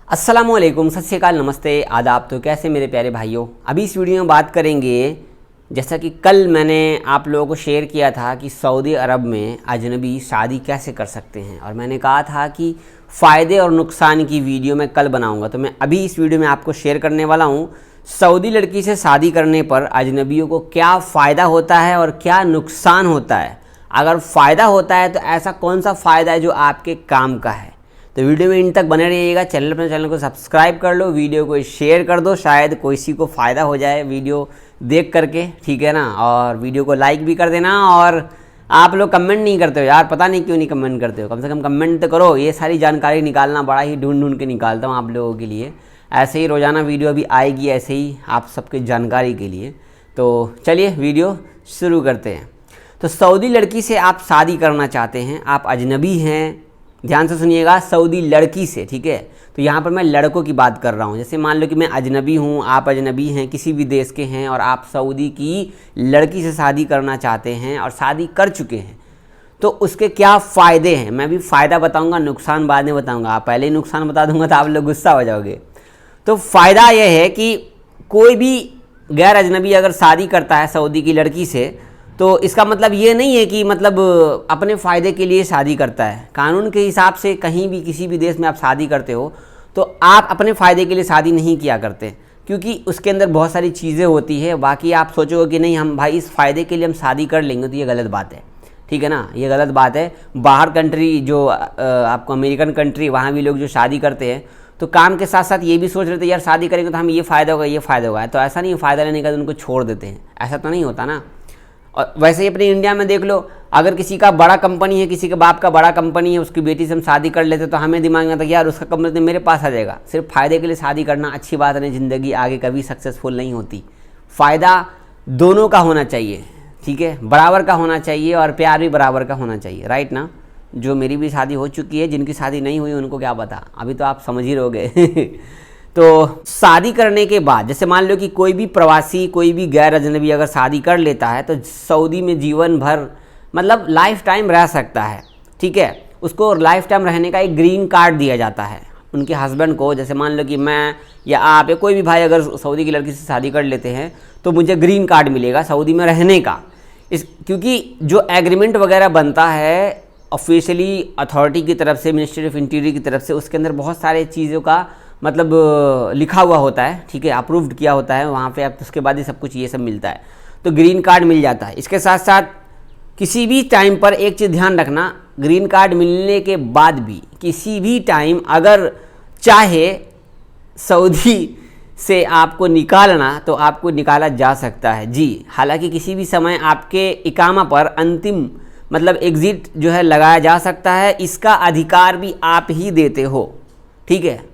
अस्सलामुअलैकुम, सत श्री अकाल, नमस्ते, आदाब। तो कैसे मेरे प्यारे भाइयों, अभी इस वीडियो में बात करेंगे। जैसा कि कल मैंने आप लोगों को शेयर किया था कि सऊदी अरब में अजनबी शादी कैसे कर सकते हैं, और मैंने कहा था कि फ़ायदे और नुकसान की वीडियो मैं कल बनाऊंगा। तो मैं अभी इस वीडियो में आपको शेयर करने वाला हूं सऊदी लड़की से शादी करने पर अजनबियों को क्या फ़ायदा होता है और क्या नुकसान होता है। अगर फ़ायदा होता है तो ऐसा कौन सा फ़ायदा है जो आपके काम का है। तो वीडियो में इन तक बने रहिएगा। अपने चैनल को सब्सक्राइब कर लो, वीडियो को शेयर कर दो, शायद किसी को फ़ायदा हो जाए वीडियो देख करके, ठीक है ना। और वीडियो को लाइक भी कर देना। और आप लोग कमेंट नहीं करते हो यार, पता नहीं क्यों नहीं कमेंट करते हो, कम से कम कमेंट तो करो। ये सारी जानकारी निकालना बड़ा ही ढूंढ के निकालता हूँ आप लोगों के लिए। ऐसे ही रोज़ाना वीडियो भी आएगी, ऐसे ही आप सबके जानकारी के लिए। तो चलिए वीडियो शुरू करते हैं। तो सऊदी लड़की से आप शादी करना चाहते हैं, आप अजनबी हैं, ध्यान से सुनिएगा, सऊदी लड़की से, ठीक है। तो यहाँ पर मैं लड़कों की बात कर रहा हूँ। जैसे मान लो कि मैं अजनबी हूँ, आप अजनबी हैं, किसी भी देश के हैं, और आप सऊदी की लड़की से शादी करना चाहते हैं और शादी कर चुके हैं, तो उसके क्या फ़ायदे हैं। मैं भी फ़ायदा बताऊँगा, नुकसान बाद में बताऊँगा। आप पहले ही नुकसान बता दूँगा तो आप लोग गुस्सा हो जाओगे। तो फ़ायदा यह है कि कोई भी गैर अजनबी अगर शादी करता है सऊदी की लड़की से, तो इसका मतलब ये नहीं है कि मतलब अपने फ़ायदे के लिए शादी करता है। कानून के हिसाब से कहीं भी किसी भी देश में आप शादी करते हो तो आप अपने फ़ायदे के लिए शादी नहीं किया करते, क्योंकि उसके अंदर बहुत सारी चीज़ें होती है। बाकी आप सोचोगे कि नहीं हम भाई इस फ़ायदे के लिए हम शादी कर लेंगे, तो ये गलत बात है, ठीक है ना। ये गलत बात है। बाहर कंट्री जो आपको अमेरिकन कंट्री, वहाँ भी लोग जो शादी करते हैं तो काम के साथ साथ ये भी सोच रहे थे यार शादी करेंगे तो हमें ये फ़ायदा होगा, ये फ़ायदा होगा। तो ऐसा नहीं, फ़ायदा लेने का तो उनको छोड़ देते हैं, ऐसा तो नहीं होता ना। और वैसे ही अपने इंडिया में देख लो, अगर किसी का बड़ा कंपनी है, किसी के बाप का बड़ा कंपनी है, उसकी बेटी से हम शादी कर लेते तो हमें दिमाग में आता यार उसका कंपनी तो मेरे पास आ जाएगा। सिर्फ फ़ायदे के लिए शादी करना अच्छी बात नहीं, ज़िंदगी आगे कभी सक्सेसफुल नहीं होती। फ़ायदा दोनों का होना चाहिए, ठीक है, बराबर का होना चाहिए, और प्यार भी बराबर का होना चाहिए, राइट ना। जो मेरी भी शादी हो चुकी है, जिनकी शादी नहीं हुई उनको क्या पता, अभी तो आप समझ ही रहोगे। तो शादी करने के बाद जैसे मान लो कि कोई भी प्रवासी, कोई भी गैर अजनबी अगर शादी कर लेता है तो सऊदी में जीवन भर मतलब लाइफ टाइम रह सकता है, ठीक है। उसको लाइफ टाइम रहने का एक ग्रीन कार्ड दिया जाता है उनके हस्बैंड को। जैसे मान लो कि मैं या आप या कोई भी भाई अगर सऊदी की लड़की से शादी कर लेते हैं तो मुझे ग्रीन कार्ड मिलेगा सऊदी में रहने का। क्योंकि जो एग्रीमेंट वगैरह बनता है ऑफिशियली अथॉरिटी की तरफ से, मिनिस्ट्री ऑफ इंटीरियर की तरफ से, उसके अंदर बहुत सारे चीज़ों का मतलब लिखा हुआ होता है, ठीक है, अप्रूव्ड किया होता है वहाँ पे। अब उसके बाद ही सब कुछ ये सब मिलता है, तो ग्रीन कार्ड मिल जाता है। इसके साथ साथ किसी भी टाइम पर एक चीज़ ध्यान रखना, ग्रीन कार्ड मिलने के बाद भी किसी भी टाइम अगर चाहे सऊदी से आपको निकालना तो आपको निकाला जा सकता है जी। हालांकि किसी भी समय आपके इकामा पर अंतिम मतलब एग्ज़िट जो है लगाया जा सकता है, इसका अधिकार भी आप ही देते हो, ठीक है।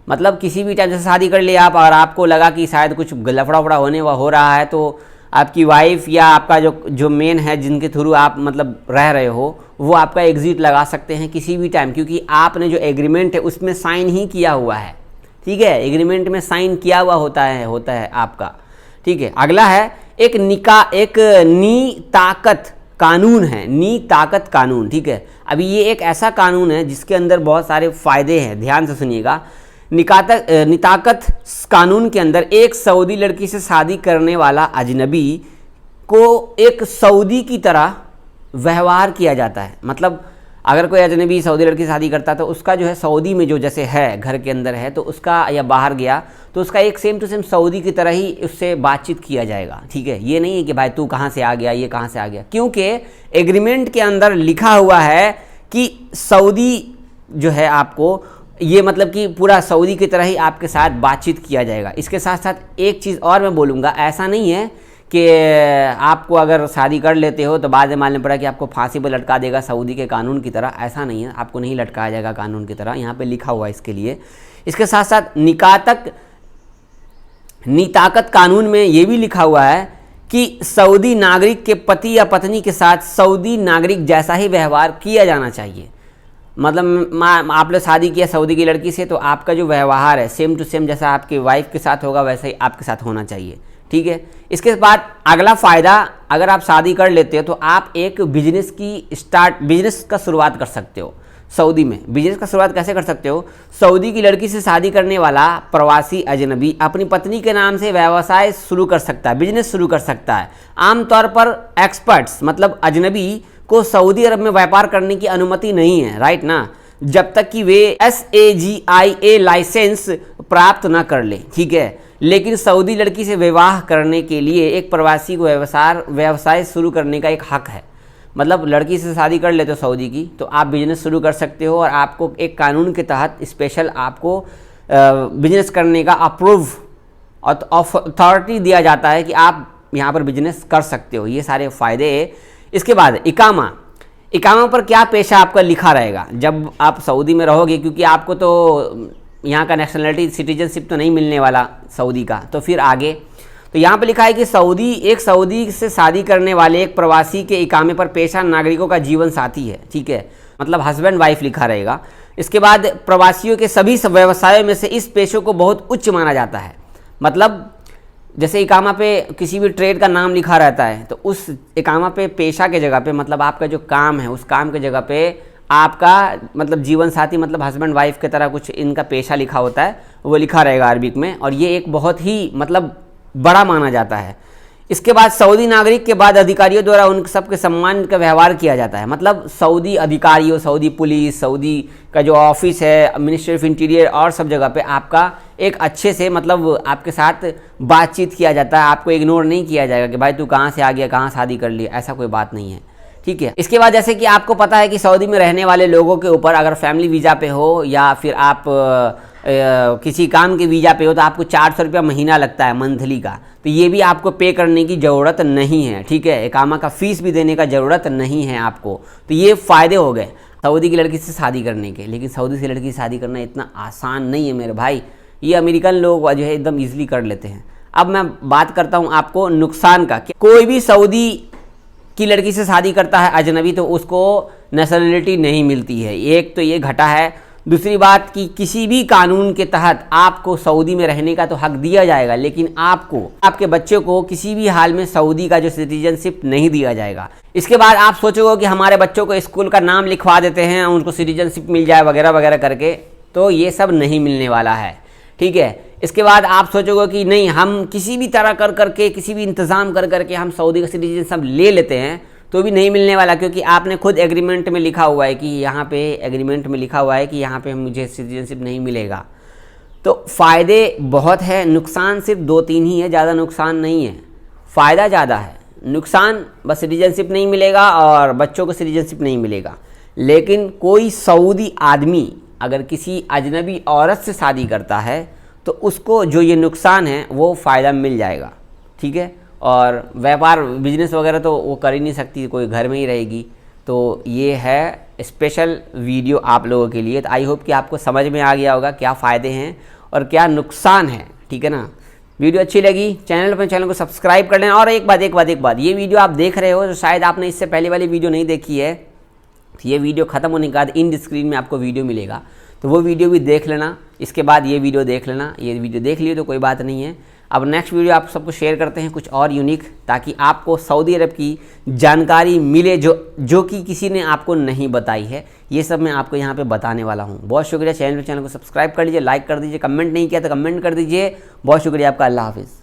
मतलब किसी भी टाइम से शादी कर लिया आप और आपको लगा कि शायद कुछ लफड़ा वफड़ा होने हो रहा है, तो आपकी वाइफ या आपका जो मेन है जिनके थ्रू आप मतलब रह रहे हो, वो आपका एग्ज़िट लगा सकते हैं किसी भी टाइम, क्योंकि आपने जो एग्रीमेंट है उसमें साइन ही किया हुआ है, ठीक है। एग्रीमेंट में साइन किया हुआ होता है आपका, ठीक है। अगला है एक नी ताकत कानून है, नी ताकत कानून, ठीक है। अभी ये एक ऐसा कानून है जिसके अंदर बहुत सारे फ़ायदे हैं, ध्यान से सुनिएगा। निताकत कानून के अंदर एक सऊदी लड़की से शादी करने वाला अजनबी को एक सऊदी की तरह व्यवहार किया जाता है। मतलब अगर कोई अजनबी सऊदी लड़की से शादी करता है तो उसका जो है सऊदी में जो जैसे है घर के अंदर है तो उसका, या बाहर गया तो उसका एक सेम टू सेम सऊदी की तरह ही उससे बातचीत किया जाएगा, ठीक है। ये नहीं है कि भाई तू कहाँ से आ गया, ये कहाँ से आ गया, क्योंकि एग्रीमेंट के अंदर लिखा हुआ है कि सऊदी जो है आपको ये मतलब कि पूरा सऊदी की तरह ही आपके साथ बातचीत किया जाएगा। इसके साथ साथ एक चीज़ और मैं बोलूँगा, ऐसा नहीं है कि आपको अगर शादी कर लेते हो तो बाद में मालूम पड़ा कि आपको फांसी पर लटका देगा सऊदी के कानून की तरह, ऐसा नहीं है। आपको नहीं लटकाया जाएगा कानून की तरह, यहाँ पे लिखा हुआ है इसके लिए। इसके साथ साथ निताकत कानून में ये भी लिखा हुआ है कि सऊदी नागरिक के पति या पत्नी के साथ सऊदी नागरिक जैसा ही व्यवहार किया जाना चाहिए। मतलब आप लोग शादी किया सऊदी की लड़की से तो आपका जो व्यवहार है सेम टू सेम जैसा आपकी वाइफ के साथ होगा वैसा ही आपके साथ होना चाहिए, ठीक है। इसके बाद अगला फ़ायदा, अगर आप शादी कर लेते हो तो आप एक बिजनेस का शुरुआत कर सकते हो। सऊदी में बिजनेस का शुरुआत कैसे कर सकते हो? सऊदी की लड़की से शादी करने वाला प्रवासी अजनबी अपनी पत्नी के नाम से व्यवसाय शुरू कर सकता है, बिजनेस शुरू कर सकता है। आमतौर पर एक्सपर्ट्स मतलब अजनबी को सऊदी अरब में व्यापार करने की अनुमति नहीं है, राइट ना, जब तक कि वे SAGIA लाइसेंस प्राप्त न कर ले, ठीक है। लेकिन सऊदी लड़की से विवाह करने के लिए एक प्रवासी को व्यवसाय शुरू करने का एक हक है। मतलब लड़की से शादी कर लेते हो सऊदी की, तो आप बिजनेस शुरू कर सकते हो और आपको एक कानून के तहत स्पेशल आपको बिजनेस करने का अप्रूव अथॉरिटी दिया जाता है कि आप यहाँ पर बिजनेस कर सकते हो। ये सारे फ़ायदे। इसके बाद इकामा पर क्या पेशा आपका लिखा रहेगा जब आप सऊदी में रहोगे, क्योंकि आपको तो यहाँ का नेशनलिटी सिटीजनशिप तो नहीं मिलने वाला सऊदी का। तो फिर आगे तो यहाँ पे लिखा है कि सऊदी से शादी करने वाले एक प्रवासी के इकामे पर पेशा नागरिकों का जीवन साथी है, ठीक है, मतलब हस्बैंड वाइफ लिखा रहेगा। इसके बाद प्रवासियों के सभी व्यवसायों में से इस पेशे को बहुत उच्च माना जाता है। मतलब जैसे इकामा पे किसी भी ट्रेड का नाम लिखा रहता है, तो उस इकामा पे पेशा के जगह पे मतलब आपका जो काम है उस काम के जगह पे आपका मतलब जीवन साथी मतलब हस्बैंड वाइफ की तरह कुछ इनका पेशा लिखा होता है, वो लिखा रहेगा अरबिक में, और ये एक बहुत ही मतलब बड़ा माना जाता है। इसके बाद सऊदी नागरिक के बाद अधिकारियों द्वारा उन सबके सम्मान का व्यवहार किया जाता है। मतलब सऊदी अधिकारियों, सऊदी पुलिस, सऊदी का जो ऑफिस है, मिनिस्ट्री ऑफ इंटीरियर और सब जगह पे आपका एक अच्छे से मतलब आपके साथ बातचीत किया जाता है। आपको इग्नोर नहीं किया जाएगा कि भाई तू कहाँ से आ गया, कहाँ शादी कर ली, ऐसा कोई बात नहीं है, ठीक है। इसके बाद जैसे कि आपको पता है कि सऊदी में रहने वाले लोगों के ऊपर अगर फैमिली वीज़ा पे हो या फिर आप किसी काम के वीज़ा पे हो तो आपको 400 रुपया महीना लगता है मंथली का। तो ये भी आपको पे करने की ज़रूरत नहीं है, ठीक है। इकामा का फ़ीस भी देने का ज़रूरत नहीं है आपको। तो ये फ़ायदे हो गए सऊदी की लड़की से शादी करने के। लेकिन सऊदी से लड़की से शादी करना इतना आसान नहीं है मेरे भाई, ये अमेरिकन लोग जो है एकदम ईजिली कर लेते हैं। अब मैं बात करता हूँ आपको नुकसान का। कोई भी सऊदी की लड़की से शादी करता है अजनबी तो उसको नेशनलिटी नहीं मिलती है, एक तो ये घटा है। दूसरी बात कि किसी भी कानून के तहत आपको सऊदी में रहने का तो हक दिया जाएगा, लेकिन आपको आपके बच्चे को किसी भी हाल में सऊदी का जो सिटीजनशिप नहीं दिया जाएगा। इसके बाद आप सोचोगे कि हमारे बच्चों को स्कूल का नाम लिखवा देते हैं, उनको सिटीजनशिप मिल जाए वगैरह वगैरह करके, तो ये सब नहीं मिलने वाला है, ठीक है। इसके बाद आप सोचोगे कि नहीं हम किसी भी तरह कर करके किसी भी इंतज़ाम कर करके हम सऊदी का सिटीजनशिप ले लेते हैं, तो भी नहीं मिलने वाला, क्योंकि आपने खुद एग्रीमेंट में लिखा हुआ है कि यहाँ पे एग्रीमेंट में लिखा हुआ है कि यहाँ पे मुझे सिटीजनशिप नहीं मिलेगा। तो फ़ायदे बहुत है, नुकसान सिर्फ 2-3 ही है, ज़्यादा नुकसान नहीं है। फ़ायदा ज़्यादा है, नुकसान बस सिटीजनशिप नहीं मिलेगा और बच्चों को सिटीजनशिप नहीं मिलेगा। लेकिन कोई सऊदी आदमी अगर किसी अजनबी औरत से शादी करता है तो उसको जो ये नुकसान है वो फ़ायदा मिल जाएगा, ठीक है। और व्यापार बिजनेस वगैरह तो वो कर ही नहीं सकती, कोई घर में ही रहेगी। तो ये है स्पेशल वीडियो आप लोगों के लिए। तो आई होप कि आपको समझ में आ गया होगा क्या फ़ायदे हैं और क्या नुकसान है, ठीक है ना। वीडियो अच्छी लगी चैनल को सब्सक्राइब कर लेना। और एक बात, ये वीडियो आप देख रहे हो तो शायद आपने इससे पहले वाली वीडियो नहीं देखी है, तो ये वीडियो ख़त्म होने के बाद इन स्क्रीन में आपको वीडियो मिलेगा, तो वो वीडियो भी देख लेना। इसके बाद ये वीडियो देख लेना, ये वीडियो देख लिए तो कोई बात नहीं है। अब नेक्स्ट वीडियो आप सबको शेयर करते हैं कुछ और यूनिक, ताकि आपको सऊदी अरब की जानकारी मिले जो कि किसी ने आपको नहीं बताई है। ये सब मैं आपको यहाँ पे बताने वाला हूँ। बहुत शुक्रिया। चैनल को सब्सक्राइब कर लीजिए, लाइक कर दीजिए, कमेंट नहीं किया तो कमेंट कर दीजिए। बहुत शुक्रिया आपका। अल्लाह हाफिज़।